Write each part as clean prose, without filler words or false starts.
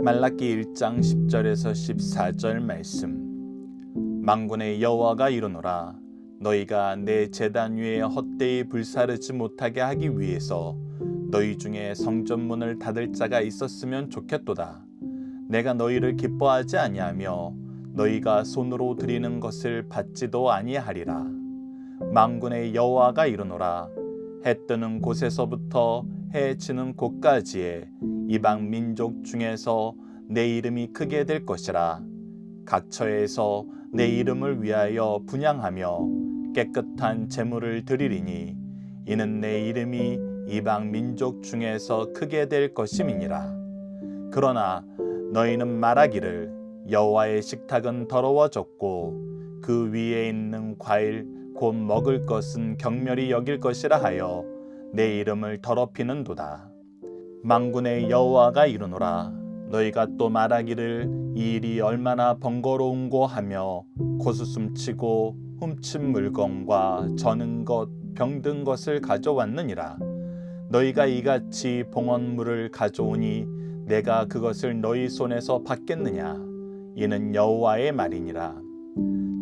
말라기 1장 10절에서 14절 말씀. 만군의 여호와가 이르노라. 너희가 내 제단 위에 헛되이 불사르지 못하게 하기 위해서 너희 중에 성전문을 닫을 자가 있었으면 좋겠도다. 내가 너희를 기뻐하지 아니하며 너희가 손으로 드리는 것을 받지도 아니하리라. 만군의 여호와가 이르노라. 해 뜨는 곳에서부터 해 지는 곳까지에 이방 민족 중에서 내 이름이 크게 될 것이라. 각 처에서 내 이름을 위하여 분향하며 깨끗한 제물을 드리리니 이는 내 이름이 이방 민족 중에서 크게 될 것임이니라. 그러나 너희는 말하기를 여호와의 식탁은 더러워졌고 그 위에 있는 과일 곧 먹을 것은 경멸히 여길 것이라 하여 내 이름을 더럽히는도다. 만군의 여호와가 이르노라. 너희가 또 말하기를 이 일이 얼마나 번거로운고 하며 고수숨치고 훔친 물건과 저는 것 병든 것을 가져왔느니라. 너희가 이같이 봉헌물을 가져오니 내가 그것을 너희 손에서 받겠느냐. 이는 여호와의 말이니라.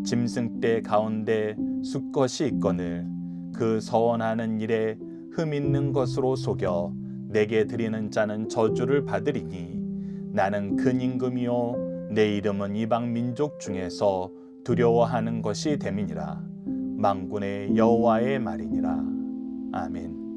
짐승떼 가운데 수컷이 있거늘 그 서원하는 일에 흠 있는 것으로 속여 내게 드리는 자는 저주를 받으리니 나는 근임금이요 내 이름은 이방 민족 중에서 두려워하는 것이 됨이니라. 만군의 여호와의 말이니라. 아멘.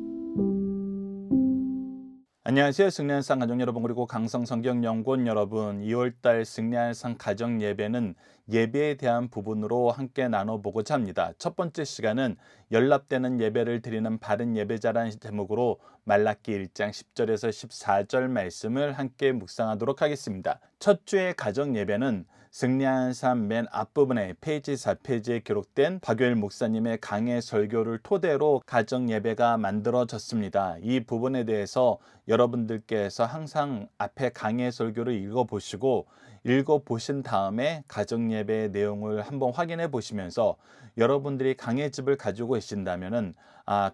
안녕하세요. 승리한상 가족 여러분, 그리고 강성성경연구원 여러분, 2월달 승리한상 가정 예배는 예배에 대한 부분으로 함께 나눠보고자 합니다. 첫 번째 시간은 연락되는 예배를 드리는 바른 예배자라는 제목으로 말라기 1장 10절에서 14절 말씀을 함께 묵상하도록 하겠습니다. 첫 주의 가정 예배는 승리하는 삶 맨 앞부분에 페이지 4페이지에 기록된 박요일 목사님의 강해 설교를 토대로 가정 예배가 만들어졌습니다. 이 부분에 대해서 여러분들께서 항상 앞에 강해 설교를 읽어보신 다음에 가정 예배의 내용을 한번 확인해 보시면서 여러분들이 강해집을 가지고 계신다면은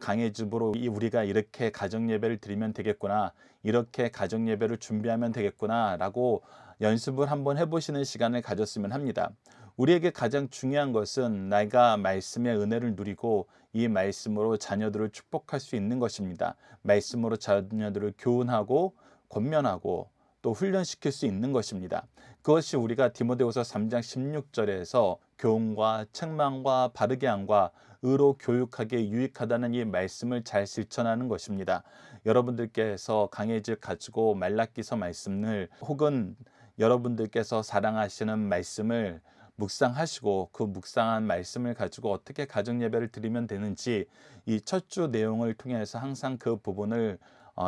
강해집으로 우리가 이렇게 가정 예배를 드리면 되겠구나, 이렇게 가정 예배를 준비하면 되겠구나 라고 연습을 한번 해보시는 시간을 가졌으면 합니다. 우리에게 가장 중요한 것은 내가 말씀의 은혜를 누리고 이 말씀으로 자녀들을 축복할 수 있는 것입니다. 말씀으로 자녀들을 교훈하고 권면하고 또 훈련시킬 수 있는 것입니다. 그것이 우리가 디모데후서 3장 16절에서 교훈과 책망과 바르게 함과 의로 교육하기에 유익하다는 이 말씀을 잘 실천하는 것입니다. 여러분들께서 강해질 가지고 말라기서 말씀을 혹은 여러분들께서 사랑하시는 말씀을 묵상하시고 그 묵상한 말씀을 가지고 어떻게 가정 예배를 드리면 되는지 이 첫 주 내용을 통해서 항상 그 부분을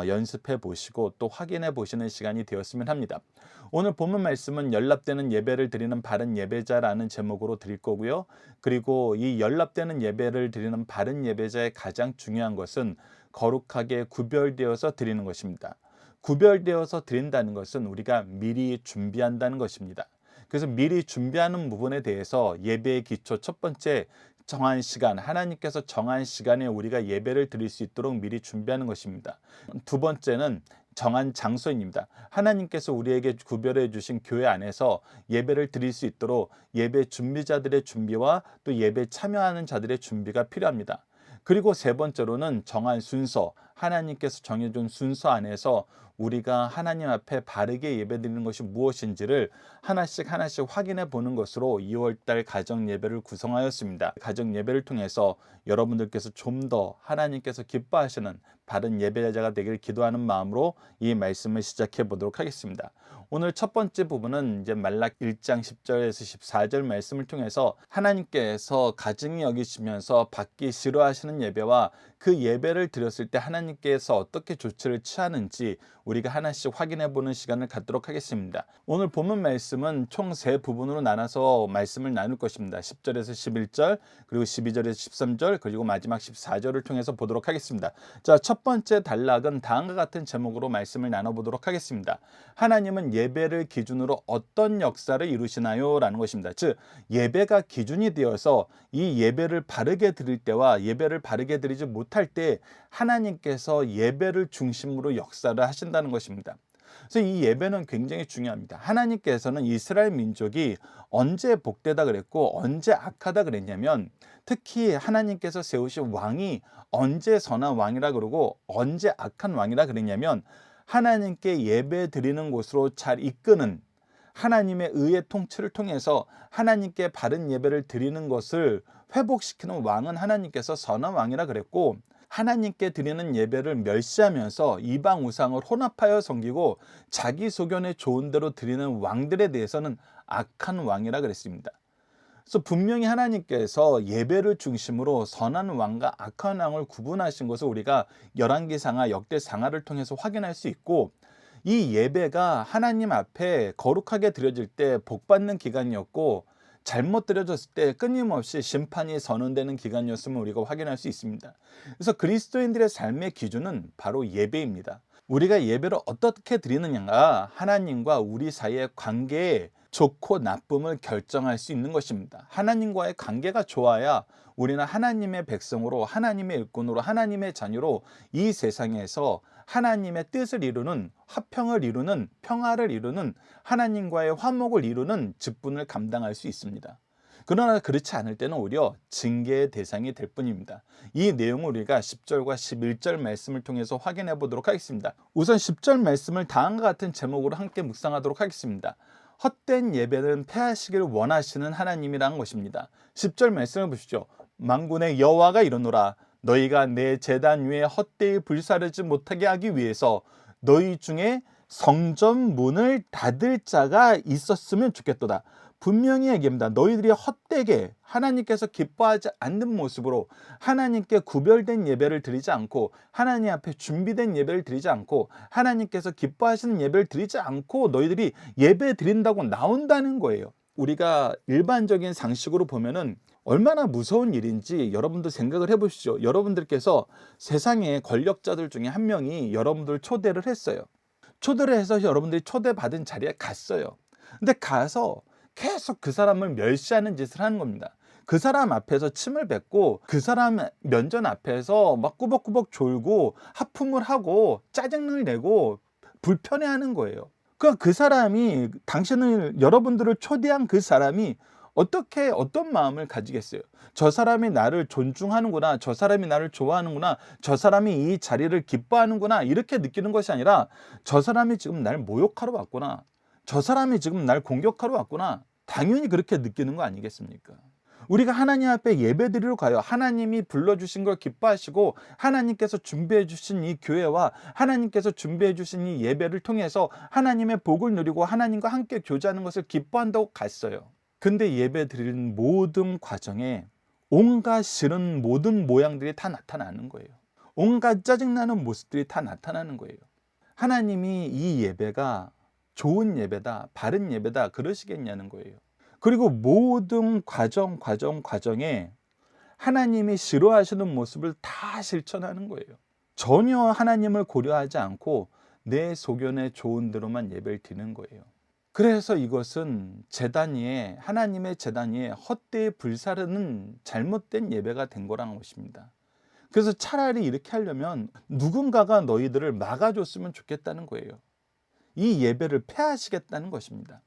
연습해 보시고 또 확인해 보시는 시간이 되었으면 합니다. 오늘 본문 말씀은 연락되는 예배를 드리는 바른 예배자라는 제목으로 드릴 거고요. 그리고 이 연락되는 예배를 드리는 바른 예배자의 가장 중요한 것은 거룩하게 구별되어서 드리는 것입니다. 구별되어서 드린다는 것은 우리가 미리 준비한다는 것입니다. 그래서 미리 준비하는 부분에 대해서 예배의 기초 첫 번째, 정한 시간, 하나님께서 정한 시간에 우리가 예배를 드릴 수 있도록 미리 준비하는 것입니다. 두 번째는 정한 장소입니다. 하나님께서 우리에게 구별해 주신 교회 안에서 예배를 드릴 수 있도록 예배 준비자들의 준비와 또 예배 참여하는 자들의 준비가 필요합니다. 그리고 세 번째로는 정한 순서, 하나님께서 정해준 순서 안에서 우리가 하나님 앞에 바르게 예배드리는 것이 무엇인지를 하나씩 확인해 보는 것으로 2월달 가정 예배를 구성하였습니다. 가정 예배를 통해서 여러분들께서 좀 더 하나님께서 기뻐하시는 바른 예배자가 되기를 기도하는 마음으로 이 말씀을 시작해 보도록 하겠습니다. 오늘 첫 번째 부분은 이제 말라기 1장 10절에서 14절 말씀을 통해서 하나님께서 가증히 여기시면서 받기 싫어하시는 예배와 그 예배를 드렸을 때 하나님께서 어떻게 조치를 취하는지 우리가 하나씩 확인해 보는 시간을 갖도록 하겠습니다. 오늘 본문 말씀은 총 세 부분으로 나눠서 말씀을 나눌 것입니다. 10절에서 11절, 그리고 12절에서 13절, 그리고 마지막 14절을 통해서 보도록 하겠습니다. 자, 첫 번째 단락은 다음과 같은 제목으로 말씀을 나눠보도록 하겠습니다. 하나님은 예배를 기준으로 어떤 역사를 이루시나요? 라는 것입니다. 즉, 예배가 기준이 되어서 이 예배를 바르게 드릴 때와 예배를 바르게 드리지 못할 때 하나님께서 예배를 중심으로 역사를 하신다는 것입니다. 그래서 이 예배는 굉장히 중요합니다. 하나님께서는 이스라엘 민족이 언제 복되다 그랬고 언제 악하다 그랬냐면, 특히 하나님께서 세우신 왕이 언제 선한 왕이라 그러고 언제 악한 왕이라 그랬냐면, 하나님께 예배 드리는 곳으로 잘 이끄는 하나님의 의의 통치를 통해서 하나님께 바른 예배를 드리는 것을 회복시키는 왕은 하나님께서 선한 왕이라 그랬고, 하나님께 드리는 예배를 멸시하면서 이방 우상을 혼합하여 섬기고 자기 소견에 좋은 대로 드리는 왕들에 대해서는 악한 왕이라 그랬습니다. 그래서 분명히 하나님께서 예배를 중심으로 선한 왕과 악한 왕을 구분하신 것을 우리가 열왕기상하, 역대상하를 통해서 확인할 수 있고, 이 예배가 하나님 앞에 거룩하게 드려질 때 복받는 기간이었고, 잘못 드려졌을 때 끊임없이 심판이 선언되는 기간이었음을 우리가 확인할 수 있습니다. 그래서 그리스도인들의 삶의 기준은 바로 예배입니다. 우리가 예배를 어떻게 드리느냐가 하나님과 우리 사이의 관계에 좋고 나쁨을 결정할 수 있는 것입니다. 하나님과의 관계가 좋아야 우리는 하나님의 백성으로, 하나님의 일꾼으로, 하나님의 자녀로 이 세상에서 하나님의 뜻을 이루는, 화평을 이루는, 평화를 이루는, 하나님과의 화목을 이루는 직분을 감당할 수 있습니다. 그러나 그렇지 않을 때는 오히려 징계의 대상이 될 뿐입니다. 이 내용을 우리가 10절과 11절 말씀을 통해서 확인해 보도록 하겠습니다. 우선 10절 말씀을 다음과 같은 제목으로 함께 묵상하도록 하겠습니다. 헛된 예배는 폐하시길 원하시는 하나님이라는 것입니다. 10절 말씀을 보시죠. 만군의 여호와가 이르노라. 너희가 내 제단 위에 헛되이 불사르지 못하게 하기 위해서 너희 중에 성전 문을 닫을 자가 있었으면 좋겠도다. 분명히 얘기합니다. 너희들이 헛되게 하나님께서 기뻐하지 않는 모습으로 하나님께 구별된 예배를 드리지 않고, 하나님 앞에 준비된 예배를 드리지 않고, 하나님께서 기뻐하시는 예배를 드리지 않고 너희들이 예배 드린다고 나온다는 거예요. 우리가 일반적인 상식으로 보면은 얼마나 무서운 일인지 여러분도 생각을 해보시죠. 여러분들께서 세상의 권력자들 중에 한 명이 여러분들 초대를 했어요. 초대를 해서 여러분들이 초대받은 자리에 갔어요. 근데 가서 계속 그 사람을 멸시하는 짓을 하는 겁니다. 그 사람 앞에서 침을 뱉고, 그 사람 면전 앞에서 막 꾸벅꾸벅 졸고 하품을 하고 짜증을 내고 불편해하는 거예요. 그 사람이, 여러분들을 초대한 그 사람이 어떤 마음을 가지겠어요? 저 사람이 나를 존중하는구나, 저 사람이 나를 좋아하는구나, 저 사람이 이 자리를 기뻐하는구나, 이렇게 느끼는 것이 아니라 저 사람이 지금 날 모욕하러 왔구나, 저 사람이 지금 날 공격하러 왔구나, 당연히 그렇게 느끼는 거 아니겠습니까? 우리가 하나님 앞에 예배드리러 가요. 하나님이 불러주신 걸 기뻐하시고 하나님께서 준비해 주신 이 교회와 하나님께서 준비해 주신 이 예배를 통해서 하나님의 복을 누리고 하나님과 함께 교제하는 것을 기뻐한다고 갔어요. 근데 예배 드리는 모든 과정에 온갖 싫은 모든 모양들이 다 나타나는 거예요. 온갖 짜증나는 모습들이 다 나타나는 거예요. 하나님이 이 예배가 좋은 예배다, 바른 예배다 그러시겠냐는 거예요. 그리고 모든 과정에 하나님이 싫어하시는 모습을 다 실천하는 거예요. 전혀 하나님을 고려하지 않고 내 소견에 좋은 대로만 예배를 드리는 거예요. 그래서 이것은 하나님의 제단 위에 헛되이 불사르는 잘못된 예배가 된 거라는 것입니다. 그래서 차라리 이렇게 하려면 누군가가 너희들을 막아줬으면 좋겠다는 거예요. 이 예배를 폐하시겠다는 것입니다.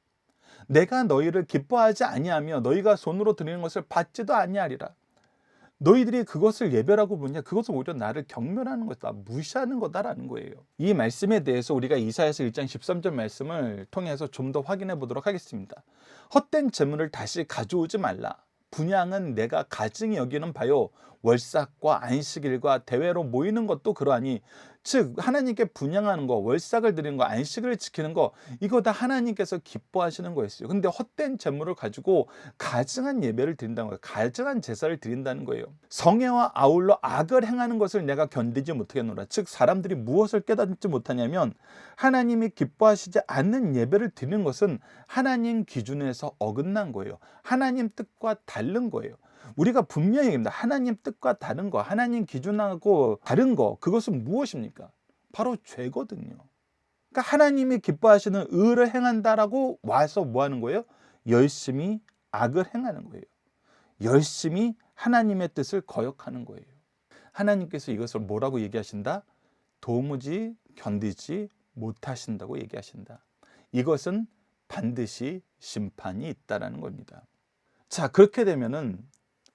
내가 너희를 기뻐하지 아니하며 너희가 손으로 드리는 것을 받지도 아니하리라. 너희들이 그것을 예배라고 부르냐? 그것은 오히려 나를 경멸하는 것이다, 무시하는 거다라는 거예요. 이 말씀에 대해서 우리가 이사야서 1장 13절 말씀을 통해서 좀 더 확인해 보도록 하겠습니다. 헛된 재물을 다시 가져오지 말라. 분향은 내가 가증히 여기는 바요, 월삭과 안식일과 대회로 모이는 것도 그러하니, 즉 하나님께 분향하는 거, 월삭을 드리는 거, 안식을 지키는 거, 이거 다 하나님께서 기뻐하시는 거였어요. 근데 헛된 재물을 가지고 가증한 예배를 드린다는 거예요. 가증한 제사를 드린다는 거예요. 성애와 아울러 악을 행하는 것을 내가 견디지 못하겠노라. 즉 사람들이 무엇을 깨닫지 못하냐면, 하나님이 기뻐하시지 않는 예배를 드리는 것은 하나님 기준에서 어긋난 거예요. 하나님 뜻과 다른 거예요. 우리가 분명히 얘기합니다. 하나님 뜻과 다른 거, 하나님 기준하고 다른 거, 그것은 무엇입니까? 바로 죄거든요. 그러니까 하나님이 기뻐하시는 의를 행한다라고 와서 뭐 하는 거예요? 열심히 악을 행하는 거예요. 열심히 하나님의 뜻을 거역하는 거예요. 하나님께서 이것을 뭐라고 얘기하신다? 도무지 견디지 못하신다고 얘기하신다. 이것은 반드시 심판이 있다라는 겁니다. 자, 그렇게 되면은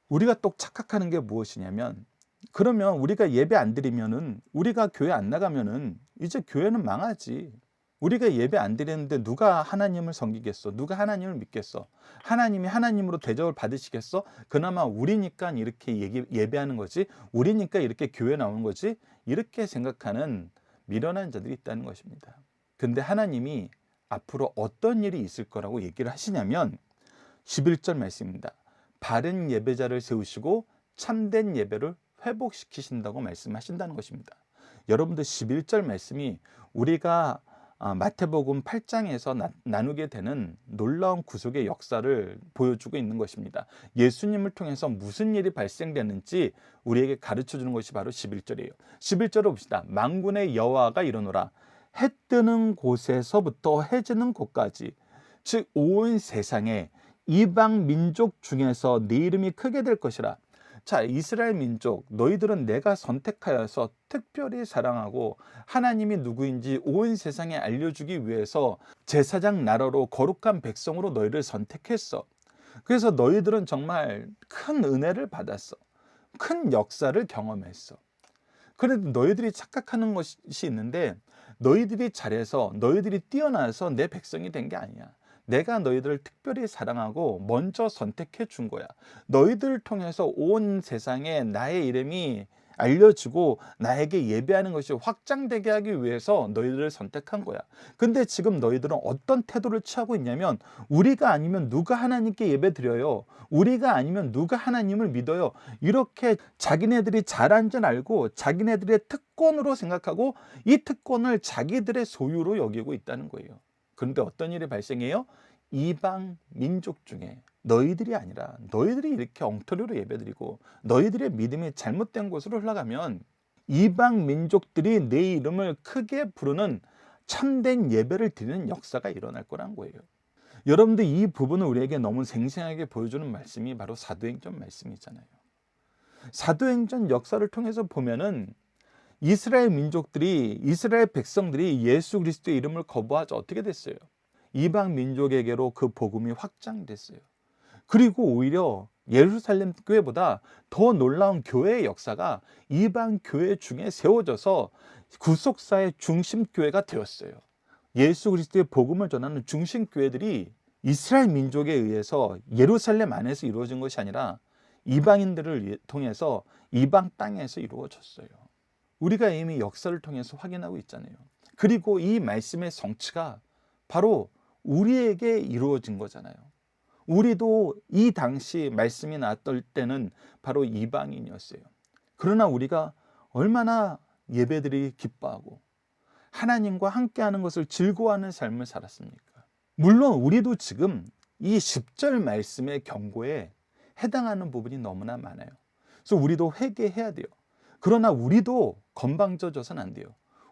우리가 또 착각하는 게 무엇이냐면, 그러면 우리가 예배 안 드리면은, 우리가 교회 안 나가면은 이제 교회는 망하지. 우리가 예배 안 드리는데 누가 하나님을 섬기겠어? 누가 하나님을 믿겠어? 하나님이 하나님으로 대접을 받으시겠어? 그나마 우리니까 이렇게 예배하는 거지, 우리니까 이렇게 교회 나오는 거지, 이렇게 생각하는 미련한 자들이 있다는 것입니다. 근데 하나님이 앞으로 어떤 일이 있을 거라고 얘기를 하시냐면 11절 말씀입니다. 바른 예배자를 세우시고 참된 예배를 회복시키신다고 말씀하신다는 것입니다. 여러분들 11절 말씀이 우리가 마태복음 8장에서 나누게 되는 놀라운 구속의 역사를 보여주고 있는 것입니다. 예수님을 통해서 무슨 일이 발생되는지 우리에게 가르쳐 주는 것이 바로 11절이에요. 11절을 봅시다. 만군의 여호와가 이르노라. 해 뜨는 곳에서부터 해 지는 곳까지, 즉 온 세상에 이방 민족 중에서 네 이름이 크게 될 것이라. 자, 이스라엘 민족, 너희들은 내가 선택하여서 특별히 사랑하고 하나님이 누구인지 온 세상에 알려주기 위해서 제사장 나라로 거룩한 백성으로 너희를 선택했어. 그래서 너희들은 정말 큰 은혜를 받았어. 큰 역사를 경험했어. 그래도 너희들이 착각하는 것이 있는데, 너희들이 잘해서 너희들이 뛰어나서 내 백성이 된 게 아니야. 내가 너희들을 특별히 사랑하고 먼저 선택해 준 거야. 너희들을 통해서 온 세상에 나의 이름이 알려지고 나에게 예배하는 것이 확장되게 하기 위해서 너희들을 선택한 거야. 근데 지금 너희들은 어떤 태도를 취하고 있냐면, 우리가 아니면 누가 하나님께 예배 드려요? 우리가 아니면 누가 하나님을 믿어요? 이렇게 자기네들이 잘한 줄 알고 자기네들의 특권으로 생각하고 이 특권을 자기들의 소유로 여기고 있다는 거예요. 그런데 어떤 일이 발생해요? 이방 민족 중에 너희들이 아니라 너희들이 이렇게 엉터리로 예배드리고 너희들의 믿음이 잘못된 곳으로 흘러가면 이방 민족들이 내 이름을 크게 부르는 참된 예배를 드리는 역사가 일어날 거란 거예요. 여러분들, 이 부분을 우리에게 너무 생생하게 보여주는 말씀이 바로 사도행전 말씀이잖아요. 사도행전 역사를 통해서 보면은 이스라엘 민족들이, 이스라엘 백성들이 예수 그리스도의 이름을 거부하자 어떻게 됐어요? 이방 민족에게로 그 복음이 확장됐어요. 그리고 오히려 예루살렘 교회보다 더 놀라운 교회의 역사가 이방 교회 중에 세워져서 구속사의 중심 교회가 되었어요. 예수 그리스도의 복음을 전하는 중심 교회들이 이스라엘 민족에 의해서 예루살렘 안에서 이루어진 것이 아니라 이방인들을 통해서 이방 땅에서 이루어졌어요. 우리가 이미 역사를 통해서 확인하고 있잖아요. 그리고 이 말씀의 성취가 바로 우리에게 이루어진 거잖아요. 우리도 이 당시 말씀이 나왔을 때는 바로 이방인이었어요. 그러나 우리가 얼마나 예배들이 기뻐하고 하나님과 함께하는 것을 즐거워하는 삶을 살았습니까? 물론 우리도 지금 이 10절 말씀의 경고에 해당하는 부분이 너무나 많아요. 그래서 우리도 회개해야 돼요. 그러나 우리도 건방져져서는 안 돼요.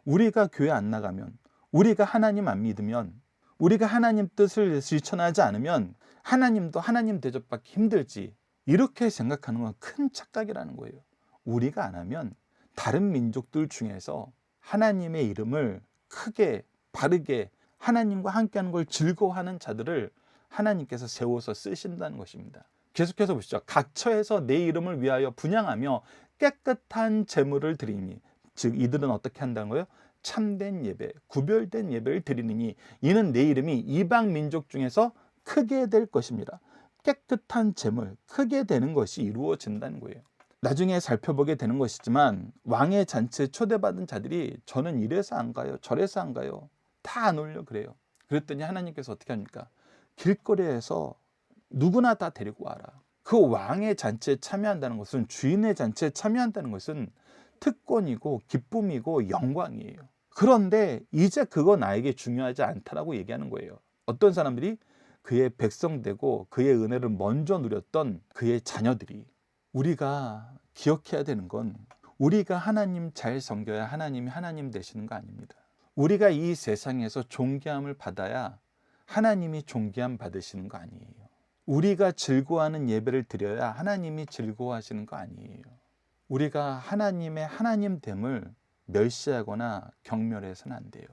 우리가 교회 안 나가면, 우리가 하나님 안 믿으면, 우리가 하나님 뜻을 실천하지 않으면 하나님도 하나님 대접받기 힘들지, 이렇게 생각하는 건 큰 착각이라는 거예요. 우리가 안 하면 다른 민족들 중에서 하나님의 이름을 크게 바르게 하나님과 함께하는 걸 즐거워하는 자들을 하나님께서 세워서 쓰신다는 것입니다. 계속해서 보시죠. 각처에서 내 이름을 위하여 분향하며 깨끗한 제물을 드리니, 즉 이들은 어떻게 한다는 거예요? 참된 예배, 구별된 예배를 드리느니 이는 내 이름이 이방 민족 중에서 크게 될 것입니다. 깨끗한 제물, 크게 되는 것이 이루어진다는 거예요. 나중에 살펴보게 되는 것이지만 왕의 잔치에 초대받은 자들이 저는 이래서 안 가요, 저래서 안 가요, 다 안 올려 그래요. 그랬더니 하나님께서 어떻게 합니까? 길거리에서 누구나 다 데리고 와라. 그 왕의 잔치에 참여한다는 것은, 주인의 잔치에 참여한다는 것은 특권이고 기쁨이고 영광이에요. 그런데 이제 그거 나에게 중요하지 않다라고 얘기하는 거예요. 어떤 사람들이? 그의 백성되고 그의 은혜를 먼저 누렸던 그의 자녀들이. 우리가 기억해야 되는 건, 우리가 하나님 잘 섬겨야 하나님이 하나님 되시는 거 아닙니다. 우리가 이 세상에서 존귀함을 받아야 하나님이 존귀함 받으시는 거 아니에요. 우리가 즐거워하는 예배를 드려야 하나님이 즐거워하시는 거 아니에요. 우리가 하나님의 하나님됨을 멸시하거나 경멸해서는 안 돼요.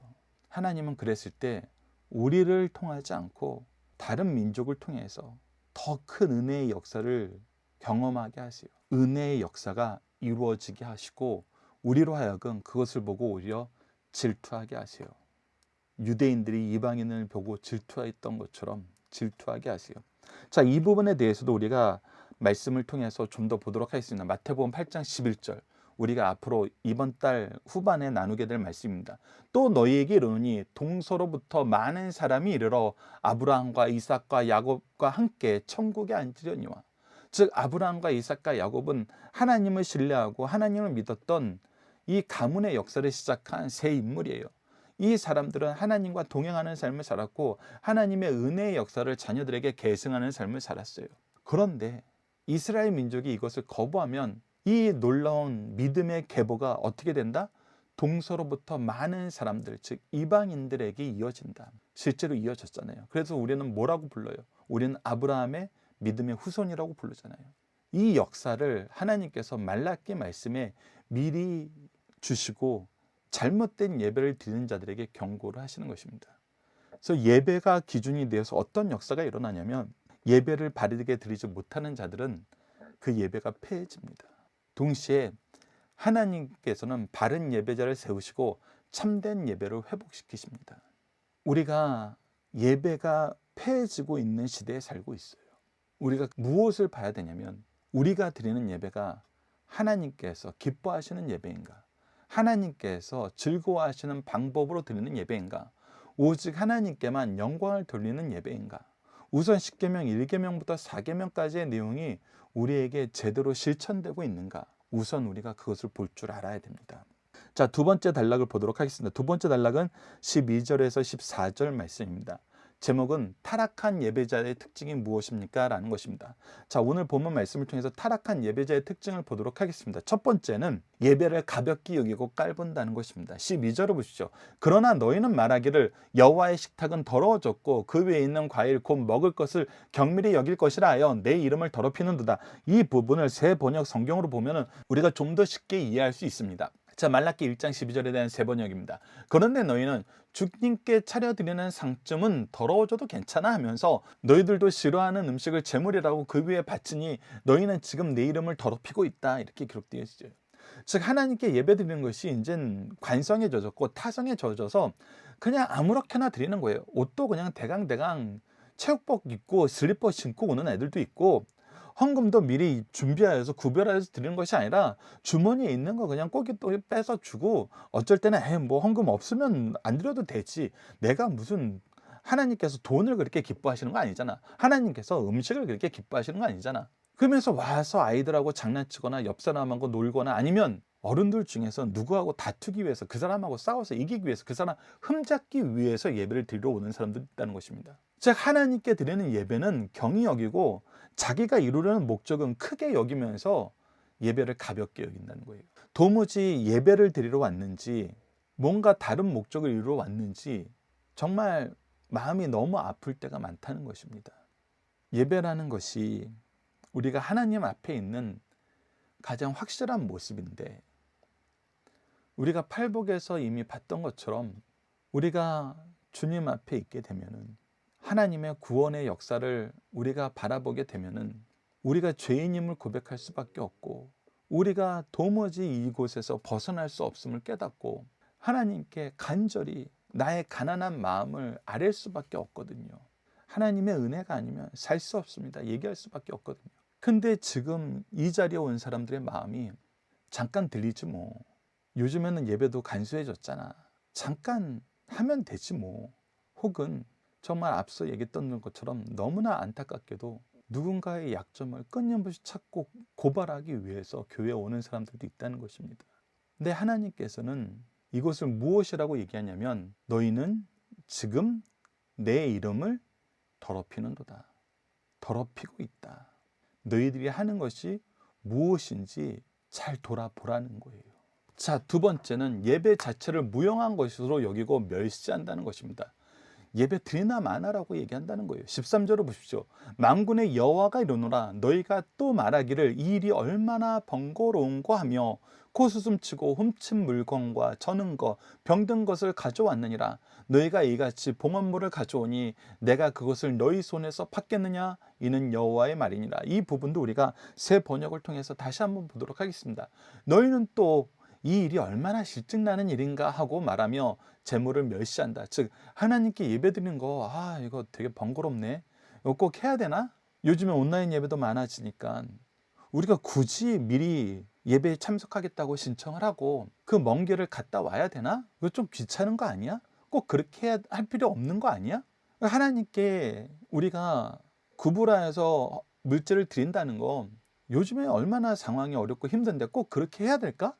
하나님은 그랬을 때 우리를 통하지 않고 다른 민족을 통해서 더 큰 은혜의 역사를 경험하게 하세요. 은혜의 역사가 이루어지게 하시고 우리로 하여금 그것을 보고 오히려 질투하게 하세요. 유대인들이 이방인을 보고 질투했던 것처럼 질투하게 하세요. 자, 이 부분에 대해서도 우리가 말씀을 통해서 좀 더 보도록 하겠습니다. 마태복음 8장 11절, 우리가 앞으로 이번 달 후반에 나누게 될 말씀입니다. 또 너희에게 이르노니 동서로부터 많은 사람이 이르러 아브라함과 이삭과 야곱과 함께 천국에 앉으려니와. 즉 아브라함과 이삭과 야곱은 하나님을 신뢰하고 하나님을 믿었던 이 가문의 역사를 시작한 세 인물이에요. 이 사람들은 하나님과 동행하는 삶을 살았고 하나님의 은혜의 역사를 자녀들에게 계승하는 삶을 살았어요. 그런데 이스라엘 민족이 이것을 거부하면 이 놀라운 믿음의 계보가 어떻게 된다? 동서로부터 많은 사람들, 즉 이방인들에게 이어진다. 실제로 이어졌잖아요. 그래서 우리는 뭐라고 불러요? 우리는 아브라함의 믿음의 후손이라고 부르잖아요. 이 역사를 하나님께서 말라기 말씀에 미리 주시고 잘못된 예배를 드리는 자들에게 경고를 하시는 것입니다. 그래서 예배가 기준이 되어서 어떤 역사가 일어나냐면 예배를 바르게 드리지 못하는 자들은 그 예배가 폐해집니다. 동시에 하나님께서는 바른 예배자를 세우시고 참된 예배를 회복시키십니다. 우리가 예배가 폐해지고 있는 시대에 살고 있어요. 우리가 무엇을 봐야 되냐면 우리가 드리는 예배가 하나님께서 기뻐하시는 예배인가? 하나님께서 즐거워하시는 방법으로 드리는 예배인가? 오직 하나님께만 영광을 돌리는 예배인가? 우선 10계명 1계명부터 4계명까지의 내용이 우리에게 제대로 실천되고 있는가? 우선 우리가 그것을 볼 줄 알아야 됩니다. 자, 두 번째 단락을 보도록 하겠습니다. 두 번째 단락은 12절에서 14절 말씀입니다. 제목은 타락한 예배자의 특징이 무엇입니까? 라는 것입니다. 자, 오늘 본문 말씀을 통해서 타락한 예배자의 특징을 보도록 하겠습니다. 첫 번째는 예배를 가볍게 여기고 깔본다는 것입니다. 12절을 보시죠. 그러나 너희는 말하기를 여호와의 식탁은 더러워졌고 그 외에 있는 과일 곧 먹을 것을 경밀히 여길 것이라 하여 내 이름을 더럽히는도다. 이 부분을 새 번역 성경으로 보면 우리가 좀 더 쉽게 이해할 수 있습니다. 자, 말라기 1장 12절에 대한 새 번역입니다. 그런데 너희는 주님께 차려드리는 상쯤은 더러워져도 괜찮아 하면서 너희들도 싫어하는 음식을 제물이라고 그 위에 바치니 너희는 지금 내 이름을 더럽히고 있다. 이렇게 기록되어 있어요. 즉 하나님께 예배드리는 것이 이젠 관성에 젖었고 타성에 젖어서 그냥 아무렇게나 드리는 거예요. 옷도 그냥 대강대강 체육복 입고 슬리퍼 신고 오는 애들도 있고 헌금도 미리 준비하여서 구별해서 드리는 것이 아니라 주머니에 있는 거 그냥 꼬깃 또 빼서 주고 어쩔 때는 뭐 헌금 없으면 안 드려도 되지. 내가 무슨 하나님께서 돈을 그렇게 기뻐하시는 거 아니잖아. 하나님께서 음식을 그렇게 기뻐하시는 거 아니잖아. 그러면서 와서 아이들하고 장난치거나 옆 사람하고 놀거나 아니면 어른들 중에서 누구하고 다투기 위해서 그 사람하고 싸워서 이기기 위해서 그 사람 흠잡기 위해서 예배를 드리러 오는 사람들이 있다는 것입니다. 즉 하나님께 드리는 예배는 경히 여기고 자기가 이루려는 목적은 크게 여기면서 예배를 가볍게 여긴다는 거예요. 도무지 예배를 드리러 왔는지 뭔가 다른 목적을 이루러 왔는지 정말 마음이 너무 아플 때가 많다는 것입니다. 예배라는 것이 우리가 하나님 앞에 있는 가장 확실한 모습인데 우리가 팔복에서 이미 봤던 것처럼 우리가 주님 앞에 있게 되면은 하나님의 구원의 역사를 우리가 바라보게 되면은 우리가 죄인임을 고백할 수밖에 없고 우리가 도무지 이곳에서 벗어날 수 없음을 깨닫고 하나님께 간절히 나의 가난한 마음을 아뢰 수밖에 없거든요. 하나님의 은혜가 아니면 살 수 없습니다. 얘기할 수밖에 없거든요. 근데 지금 이 자리에 온 사람들의 마음이 잠깐 들리지 뭐. 요즘에는 예배도 간소해졌잖아. 잠깐 하면 되지 뭐. 혹은 정말 앞서 얘기했던 것처럼 너무나 안타깝게도 누군가의 약점을 끊임없이 찾고 고발하기 위해서 교회에 오는 사람들도 있다는 것입니다. 근데 하나님께서는 이것을 무엇이라고 얘기하냐면 너희는 지금 내 이름을 더럽히는도다. 더럽히고 있다. 너희들이 하는 것이 무엇인지 잘 돌아보라는 거예요. 자, 두 번째는 예배 자체를 무용한 것으로 여기고 멸시한다는 것입니다. 예배 드리나 마나라고 얘기한다는 거예요. 13절을 보십시오. 만군의 여호와가 이르노라 너희가 또 말하기를 이 일이 얼마나 번거로운고 하며 코수숨치고 훔친 물건과 저는 것 병든 것을 가져왔느니라. 너희가 이같이 봉헌물을 가져오니 내가 그것을 너희 손에서 받겠느냐. 이는 여호와의 말이니라. 이 부분도 우리가 새 번역을 통해서 다시 한번 보도록 하겠습니다. 너희는 또 이 일이 얼마나 실증나는 일인가 하고 말하며 재물을 멸시한다. 즉 하나님께 예배드리는 거 이거 되게 번거롭네. 이거 꼭 해야 되나? 요즘에 온라인 예배도 많아지니까 우리가 굳이 미리 예배에 참석하겠다고 신청을 하고 그 먼 길을 갔다 와야 되나? 이거 좀 귀찮은 거 아니야? 꼭 그렇게 할 필요 없는 거 아니야? 하나님께 우리가 구부라해서 물질을 드린다는 거 요즘에 얼마나 상황이 어렵고 힘든데 꼭 그렇게 해야 될까?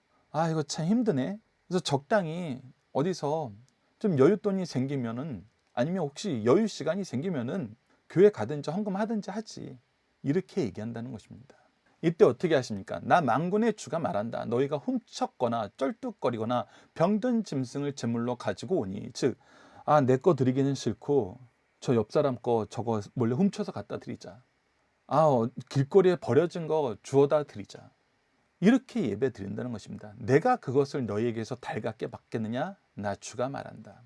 이거 참 힘드네. 그래서 적당히 어디서 좀 여윳돈이 생기면은 아니면 혹시 여유 시간이 생기면은 교회 가든지 헌금하든지 하지. 이렇게 얘기한다는 것입니다. 이때 어떻게 하십니까? 나 만군의 주가 말한다. 너희가 훔쳤거나 쩔뚝거리거나 병든 짐승을 제물로 가지고 오니 즉 내 거 드리기는 싫고 저 옆 사람 거 저거 몰래 훔쳐서 갖다 드리자. 길거리에 버려진 거 주워다 드리자. 이렇게 예배 드린다는 것입니다. 내가 그것을 너희에게서 달갑게 받겠느냐? 나 주가 말한다.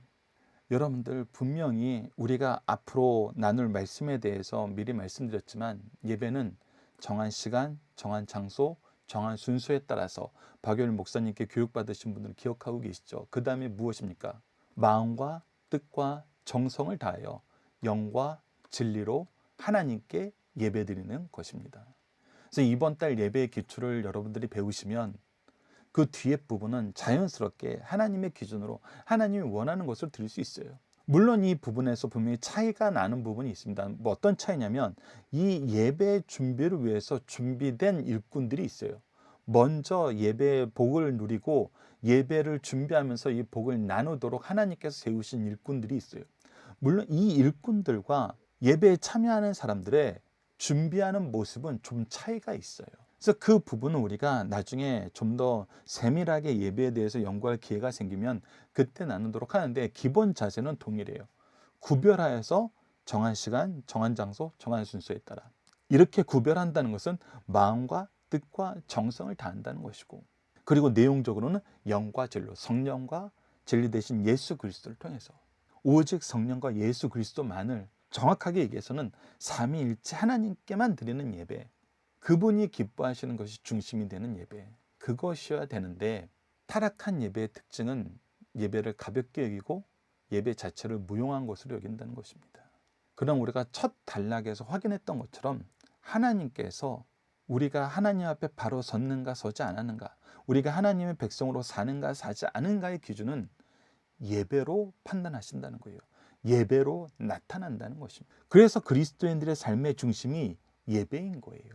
여러분들 분명히 우리가 앞으로 나눌 말씀에 대해서 미리 말씀드렸지만 예배는 정한 시간, 정한 장소, 정한 순서에 따라서 박효일 목사님께 교육받으신 분들은 기억하고 계시죠. 그 다음에 무엇입니까? 마음과 뜻과 정성을 다하여 영과 진리로 하나님께 예배드리는 것입니다. 그래서 이번 달 예배의 기초를 여러분들이 배우시면 그 뒤에 부분은 자연스럽게 하나님의 기준으로 하나님이 원하는 것을 드릴 수 있어요. 물론 이 부분에서 분명히 차이가 나는 부분이 있습니다. 어떤 차이냐면 이 예배 준비를 위해서 준비된 일꾼들이 있어요. 먼저 예배의 복을 누리고 예배를 준비하면서 이 복을 나누도록 하나님께서 세우신 일꾼들이 있어요. 물론 이 일꾼들과 예배에 참여하는 사람들의 준비하는 모습은 좀 차이가 있어요. 그래서 그 부분은 우리가 나중에 좀 더 세밀하게 예배에 대해서 연구할 기회가 생기면 그때 나누도록 하는데 기본 자세는 동일해요. 구별하여서 정한 시간, 정한 장소, 정한 순서에 따라 이렇게 구별한다는 것은 마음과 뜻과 정성을 다한다는 것이고 그리고 내용적으로는 영과 진로, 성령과 진리 대신 예수 그리스도를 통해서 오직 성령과 예수 그리스도만을 정확하게 얘기해서는 삼위일체 하나님께만 드리는 예배, 그분이 기뻐하시는 것이 중심이 되는 예배, 그것이어야 되는데 타락한 예배의 특징은 예배를 가볍게 여기고 예배 자체를 무용한 것으로 여긴다는 것입니다. 그럼 우리가 첫 단락에서 확인했던 것처럼 하나님께서 우리가 하나님 앞에 바로 섰는가 서지 않았는가, 우리가 하나님의 백성으로 사는가 사지 않은가의 기준은 예배로 판단하신다는 거예요. 예배로 나타난다는 것입니다. 그래서 그리스도인들의 삶의 중심이 예배인 거예요.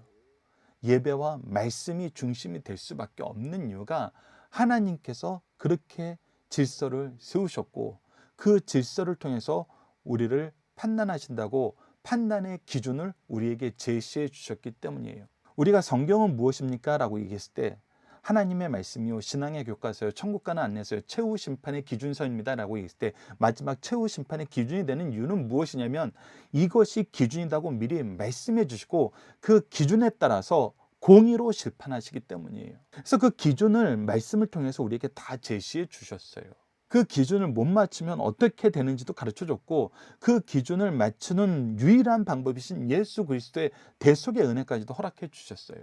예배와 말씀이 중심이 될 수밖에 없는 이유가 하나님께서 그렇게 질서를 세우셨고 그 질서를 통해서 우리를 판단하신다고 판단의 기준을 우리에게 제시해 주셨기 때문이에요. 우리가 성경은 무엇입니까? 라고 얘기했을 때 하나님의 말씀이요 신앙의 교과서요 천국 가는 안내서요 최후 심판의 기준서입니다 라고 얘기했을 때 마지막 최후 심판의 기준이 되는 이유는 무엇이냐면 이것이 기준이라고 미리 말씀해 주시고 그 기준에 따라서 공의로 심판하시기 때문이에요. 그래서 그 기준을 말씀을 통해서 우리에게 다 제시해 주셨어요. 그 기준을 못 맞추면 어떻게 되는지도 가르쳐 줬고 그 기준을 맞추는 유일한 방법이신 예수 그리스도의 대속의 은혜까지도 허락해 주셨어요.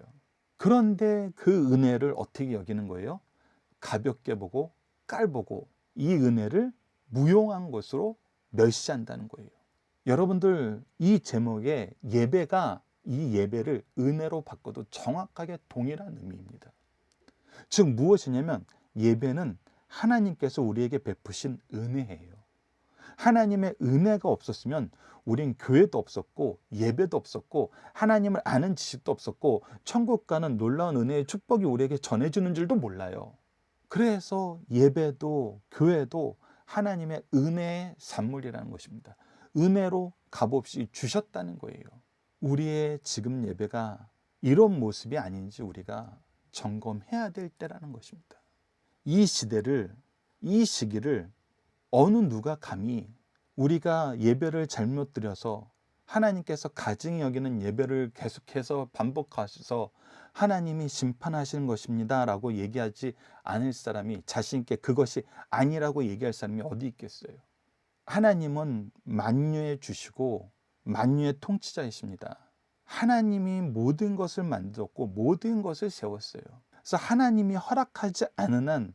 그런데 그 은혜를 어떻게 여기는 거예요? 가볍게 보고 깔보고 이 은혜를 무용한 것으로 멸시한다는 거예요. 여러분들 이 제목에 예배가 이 예배를 은혜로 바꿔도 정확하게 동일한 의미입니다. 즉 무엇이냐면 예배는 하나님께서 우리에게 베푸신 은혜예요. 하나님의 은혜가 없었으면 우린 교회도 없었고 예배도 없었고 하나님을 아는 지식도 없었고 천국 가는 놀라운 은혜의 축복이 우리에게 전해지는 줄도 몰라요. 그래서 예배도 교회도 하나님의 은혜의 산물이라는 것입니다. 은혜로 값없이 주셨다는 거예요. 우리의 지금 예배가 이런 모습이 아닌지 우리가 점검해야 될 때라는 것입니다. 이 시대를, 이 시기를 어느 누가 감히 우리가 예배를 잘못 드려서 하나님께서 가증히 여기는 예배를 계속해서 반복하셔서 하나님이 심판하시는 것입니다 라고 얘기하지 않을 사람이, 자신 있게 그것이 아니라고 얘기할 사람이 어디 있겠어요. 하나님은 만유의 주시고 만유의 통치자이십니다. 하나님이 모든 것을 만들었고 모든 것을 세웠어요. 그래서 하나님이 허락하지 않은 한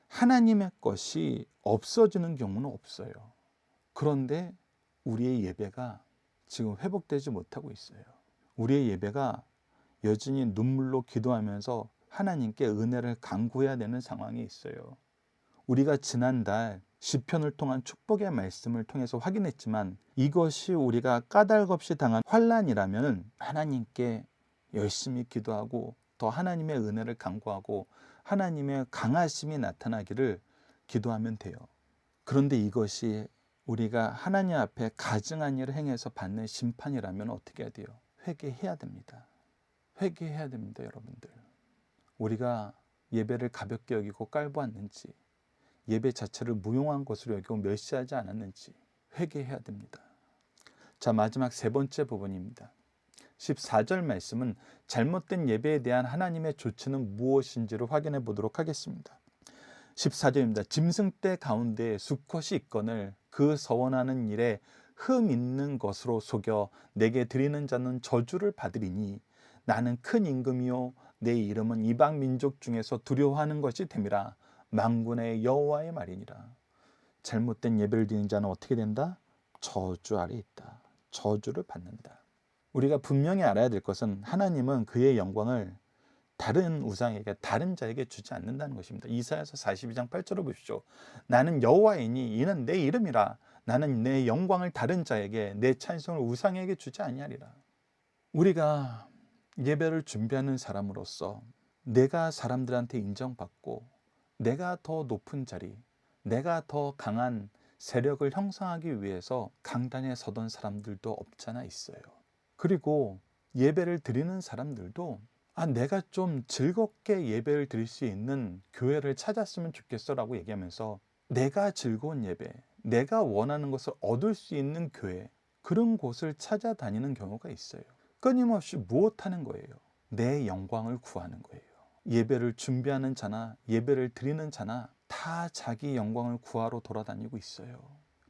하나님의 것이 없어지는 경우는 없어요. 그런데 우리의 예배가 지금 회복되지 못하고 있어요. 우리의 예배가 여전히 눈물로 기도하면서 하나님께 은혜를 간구해야 되는 상황이 있어요. 우리가 지난달 시편을 통한 축복의 말씀을 통해서 확인했지만, 이것이 우리가 까닭 없이 당한 환난이라면 하나님께 열심히 기도하고 더 하나님의 은혜를 간구하고 하나님의 강하심이 나타나기를 기도하면 돼요. 그런데 이것이 우리가 하나님 앞에 가증한 일을 행해서 받는 심판이라면 어떻게 해야 돼요? 회개해야 됩니다. 회개해야 됩니다, 여러분들. 우리가 예배를 가볍게 여기고 깔보았는지, 예배 자체를 무용한 것으로 여기고 멸시하지 않았는지 회개해야 됩니다. 자, 마지막 세 번째 부분입니다. 14절 말씀은 잘못된 예배에 대한 하나님의 조치는 무엇인지를 확인해 보도록 하겠습니다. 14절입니다. 짐승떼 가운데 수컷이 있거늘 그 서원하는 일에 흠 있는 것으로 속여 내게 드리는 자는 저주를 받으리니 나는 큰 임금이요 내 이름은 이방 민족 중에서 두려워하는 것이 됨이라. 만군의 여호와의 말이니라. 잘못된 예배를 드리는 자는 어떻게 된다? 저주 아래 있다. 저주를 받는다. 우리가 분명히 알아야 될 것은 하나님은 그의 영광을 다른 우상에게, 다른 자에게 주지 않는다는 것입니다. 이사야서 42장 8절을 보십시오. 나는 여호와이니 이는 내 이름이라. 나는 내 영광을 다른 자에게, 내 찬송을 우상에게 주지 아니하리라. 우리가 예배를 준비하는 사람으로서 내가 사람들한테 인정받고 내가 더 높은 자리, 내가 더 강한 세력을 형성하기 위해서 강단에 서던 사람들도 없잖아 있어요. 그리고 예배를 드리는 사람들도 내가 좀 즐겁게 예배를 드릴 수 있는 교회를 찾았으면 좋겠어 라고 얘기하면서 내가 즐거운 예배, 내가 원하는 것을 얻을 수 있는 교회, 그런 곳을 찾아다니는 경우가 있어요. 끊임없이 무엇하는 거예요? 내 영광을 구하는 거예요. 예배를 준비하는 자나 예배를 드리는 자나 다 자기 영광을 구하러 돌아다니고 있어요.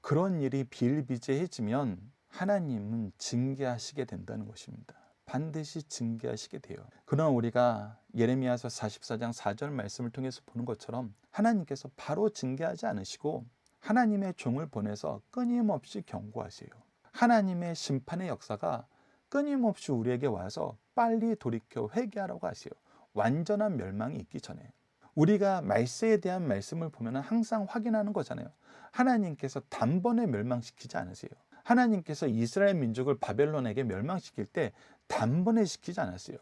그런 일이 비일비재해지면 하나님은 징계하시게 된다는 것입니다. 반드시 징계하시게 돼요. 그러나 우리가 예레미야서 44장 4절 말씀을 통해서 보는 것처럼 하나님께서 바로 징계하지 않으시고 하나님의 종을 보내서 끊임없이 경고하세요. 하나님의 심판의 역사가 끊임없이 우리에게 와서 빨리 돌이켜 회개하라고 하세요. 완전한 멸망이 있기 전에. 우리가 말세에 대한 말씀을 보면 항상 확인하는 거잖아요. 하나님께서 단번에 멸망시키지 않으세요. 하나님께서 이스라엘 민족을 바벨론에게 멸망시킬 때 단번에 시키지 않았어요.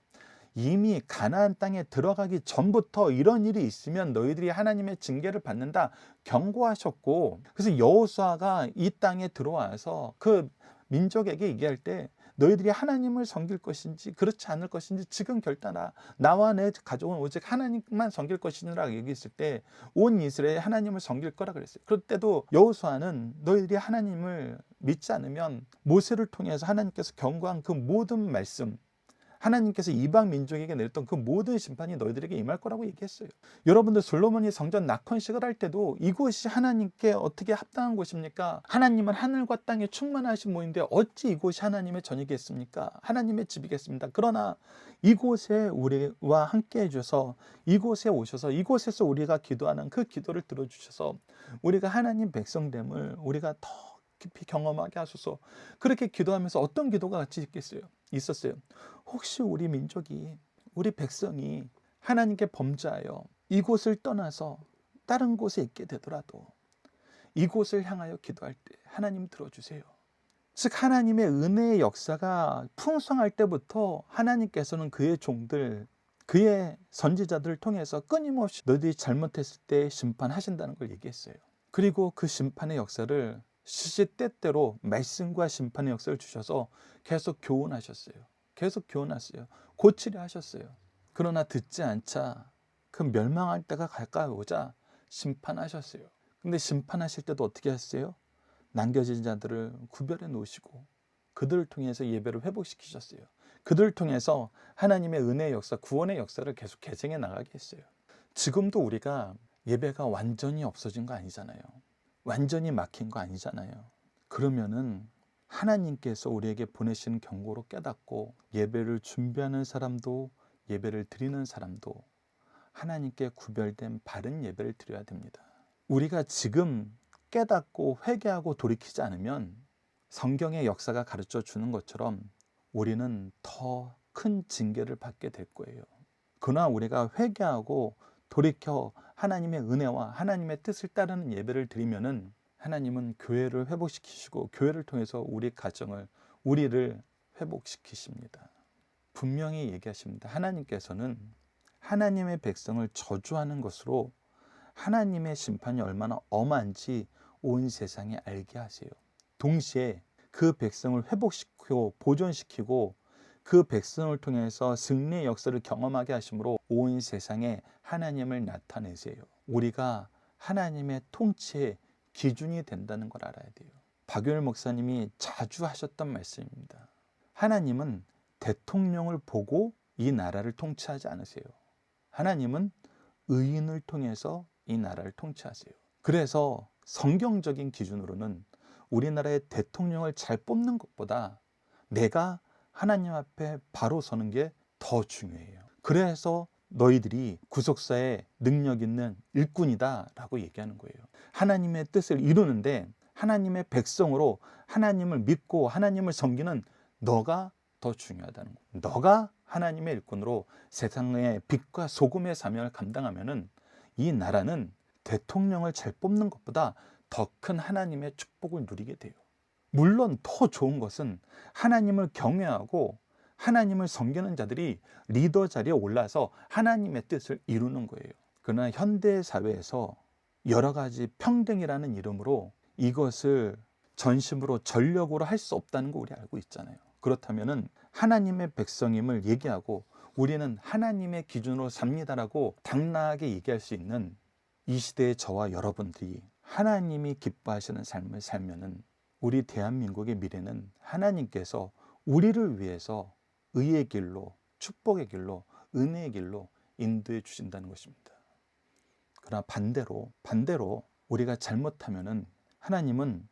이미 가나안 땅에 들어가기 전부터 이런 일이 있으면 너희들이 하나님의 징계를 받는다 경고하셨고, 그래서 여호수아가 이 땅에 들어와서 그 민족에게 얘기할 때 너희들이 하나님을 섬길 것인지 그렇지 않을 것인지 지금 결단하라. 나와 내 가족은 오직 하나님만 섬길 것이니라 얘기했을 때 온 이스라엘이 하나님을 섬길 거라 그랬어요. 그럴 때도 여호수아는 너희들이 하나님을 믿지 않으면 모세를 통해서 하나님께서 경고한 그 모든 말씀, 하나님께서 이방 민족에게 내렸던 그 모든 심판이 너희들에게 임할 거라고 얘기했어요. 여러분들 솔로몬이 성전 낙헌식을 할 때도 이곳이 하나님께 어떻게 합당한 곳입니까? 하나님은 하늘과 땅에 충만하신 분인데 어찌 이곳이 하나님의 전이겠습니까? 하나님의 집이겠습니다. 그러나 이곳에 우리와 함께 해주셔서 이곳에 오셔서 이곳에서 우리가 기도하는 그 기도를 들어주셔서 우리가 하나님 백성됨을 우리가 더 깊이 경험하게 하소서. 그렇게 기도하면서 어떤 기도가 같이 있었어요. 혹시 우리 민족이, 우리 백성이 하나님께 범죄하여 이곳을 떠나서 다른 곳에 있게 되더라도 이곳을 향하여 기도할 때 하나님 들어주세요. 즉 하나님의 은혜의 역사가 풍성할 때부터 하나님께서는 그의 종들, 그의 선지자들을 통해서 끊임없이 너희들이 잘못했을 때 심판하신다는 걸 얘기했어요. 그리고 그 심판의 역사를 시시때때로 말씀과 심판의 역사를 주셔서 계속 교훈하셨어요. 계속 교훈하셨어요. 고치려 하셨어요. 그러나 듣지 않자 그 멸망할 때가 가까이 오자 심판하셨어요. 근데 심판하실 때도 어떻게 하셨어요? 남겨진 자들을 구별해 놓으시고 그들을 통해서 예배를 회복시키셨어요. 그들을 통해서 하나님의 은혜의 역사, 구원의 역사를 계속 개생해 나가게 했어요. 지금도 우리가 예배가 완전히 없어진 거 아니잖아요. 완전히 막힌 거 아니잖아요. 그러면은 하나님께서 우리에게 보내신 경고로 깨닫고 예배를 준비하는 사람도 예배를 드리는 사람도 하나님께 구별된 바른 예배를 드려야 됩니다. 우리가 지금 깨닫고 회개하고 돌이키지 않으면 성경의 역사가 가르쳐 주는 것처럼 우리는 더 큰 징계를 받게 될 거예요. 그러나 우리가 회개하고 돌이켜 하나님의 은혜와 하나님의 뜻을 따르는 예배를 드리면은 하나님은 교회를 회복시키시고 교회를 통해서 우리 가정을, 우리를 회복시키십니다. 분명히 얘기하십니다. 하나님께서는 하나님의 백성을 저주하는 것으로 하나님의 심판이 얼마나 엄한지 온 세상에 알게 하세요. 동시에 그 백성을 회복시키고 보존시키고 그 백성을 통해서 승리의 역사를 경험하게 하심으로 온 세상에 하나님을 나타내세요. 우리가 하나님의 통치의 기준이 된다는 걸 알아야 돼요. 박유일 목사님이 자주 하셨던 말씀입니다. 하나님은 대통령을 보고 이 나라를 통치하지 않으세요. 하나님은 의인을 통해서 이 나라를 통치하세요. 그래서 성경적인 기준으로는 우리나라의 대통령을 잘 뽑는 것보다 내가 하나님 앞에 바로 서는 게 더 중요해요. 그래서 너희들이 구속사에 능력 있는 일꾼이다 라고 얘기하는 거예요. 하나님의 뜻을 이루는데 하나님의 백성으로 하나님을 믿고 하나님을 섬기는 너가 더 중요하다는 거예요. 너가 하나님의 일꾼으로 세상의 빛과 소금의 사명을 감당하면은 이 나라는 대통령을 잘 뽑는 것보다 더 큰 하나님의 축복을 누리게 돼요. 물론 더 좋은 것은 하나님을 경외하고 하나님을 섬기는 자들이 리더 자리에 올라서 하나님의 뜻을 이루는 거예요. 그러나 현대 사회에서 여러 가지 평등이라는 이름으로 이것을 전심으로 전력으로 할 수 없다는 거 우리 알고 있잖아요. 그렇다면은 하나님의 백성임을 얘기하고 우리는 하나님의 기준으로 삽니다라고 당당하게 얘기할 수 있는 이 시대의 저와 여러분들이 하나님이 기뻐하시는 삶을 살면은 우리 대한민국의 미래는 하나님께서 우리를 위해서 의의 길로, 축복의 길로, 은혜의 길로 인도해 주신다는 것입니다. 그러나 반대로 우리가 잘못하면은 하나님은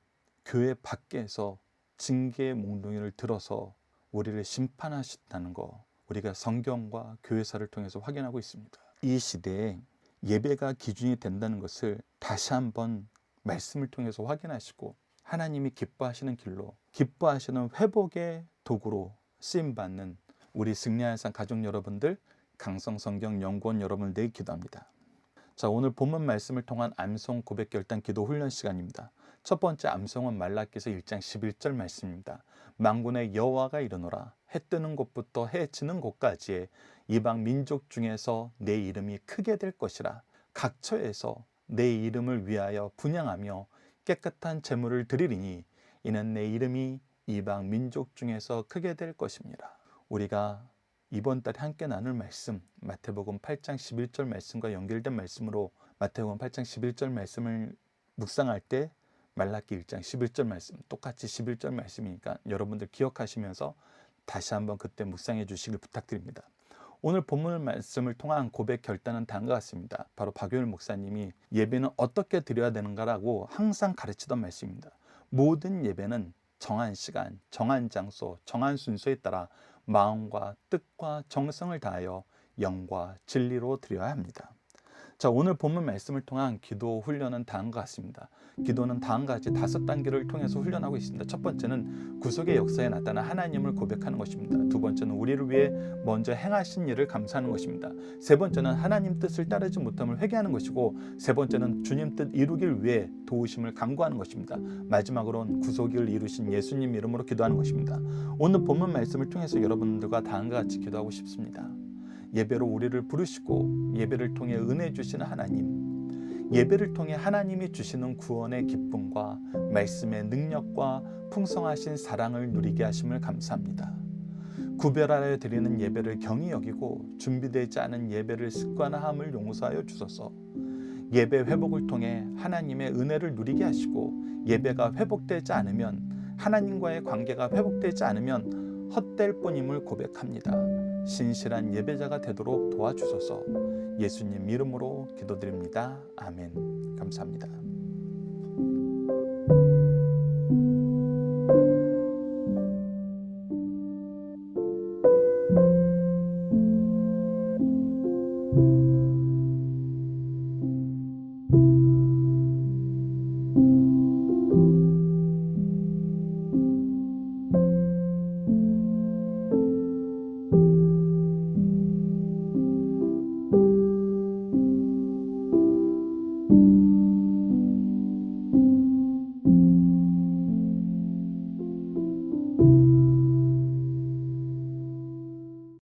교회 밖에서 징계의 몽둥이를 들어서 우리를 심판하신다는 거 우리가 성경과 교회사를 통해서 확인하고 있습니다. 이 시대에 예배가 기준이 된다는 것을 다시 한번 말씀을 통해서 확인하시고 하나님이 기뻐하시는 길로 기뻐하시는 회복의 도구로 쓰임받는 우리 승리하는 삶 가족 여러분들, 강성성경 연구원 여러분을 내일 기도합니다. 자, 오늘 본문 말씀을 통한 암송 고백 결단 기도 훈련 시간입니다. 첫 번째 암송은 말라기서 1장 11절 말씀입니다. 만군의 여호와가 이르노라 해 뜨는 곳부터 해 지는 곳까지의 이방 민족 중에서 내 이름이 크게 될 것이라. 각처에서 내 이름을 위하여 분향하며 깨끗한 제물을 드리리니 이는 내 이름이 이방 민족 중에서 크게 될 것입니다. 우리가 이번 달에 함께 나눌 말씀 마태복음 8장 11절 말씀과 연결된 말씀으로 마태복음 8장 11절 말씀을 묵상할 때 말라기 1장 11절 말씀 똑같이 11절 말씀이니까 여러분들 기억하시면서 다시 한번 그때 묵상해 주시길 부탁드립니다. 오늘 본문 말씀을 통한 고백 결단은 다음과 같습니다. 바로 박유일 목사님이 예배는 어떻게 드려야 되는가라고 항상 가르치던 말씀입니다. 모든 예배는 정한 시간, 정한 장소, 정한 순서에 따라 마음과 뜻과 정성을 다하여 영과 진리로 드려야 합니다. 자, 오늘 본문 말씀을 통한 기도 훈련은 다음과 같습니다. 기도는 다음과 같이 5단계를 통해서 훈련하고 있습니다. 첫 번째는 구속의 역사에 나타난 하나님을 고백하는 것입니다. 두 번째는 우리를 위해 먼저 행하신 일을 감사하는 것입니다. 세 번째는 하나님 뜻을 따르지 못함을 회개하는 것이고, 세 번째는 주님 뜻 이루길 위해 도우심을 간구하는 것입니다. 마지막으로는 구속을 이루신 예수님 이름으로 기도하는 것입니다. 오늘 본문 말씀을 통해서 여러분들과 다음과 같이 기도하고 싶습니다. 예배로 우리를 부르시고 예배를 통해 은혜 주시는 하나님, 예배를 통해 하나님이 주시는 구원의 기쁨과 말씀의 능력과 풍성하신 사랑을 누리게 하심을 감사합니다. 구별하여 드리는 예배를 경히 여기고 준비되지 않은 예배를 습관화함을 용서하여 주소서. 예배 회복을 통해 하나님의 은혜를 누리게 하시고, 예배가 회복되지 않으면, 하나님과의 관계가 회복되지 않으면 헛될 뿐임을 고백합니다. 신실한 예배자가 되도록 도와주소서. 예수님 이름으로 기도드립니다. 아멘. 감사합니다.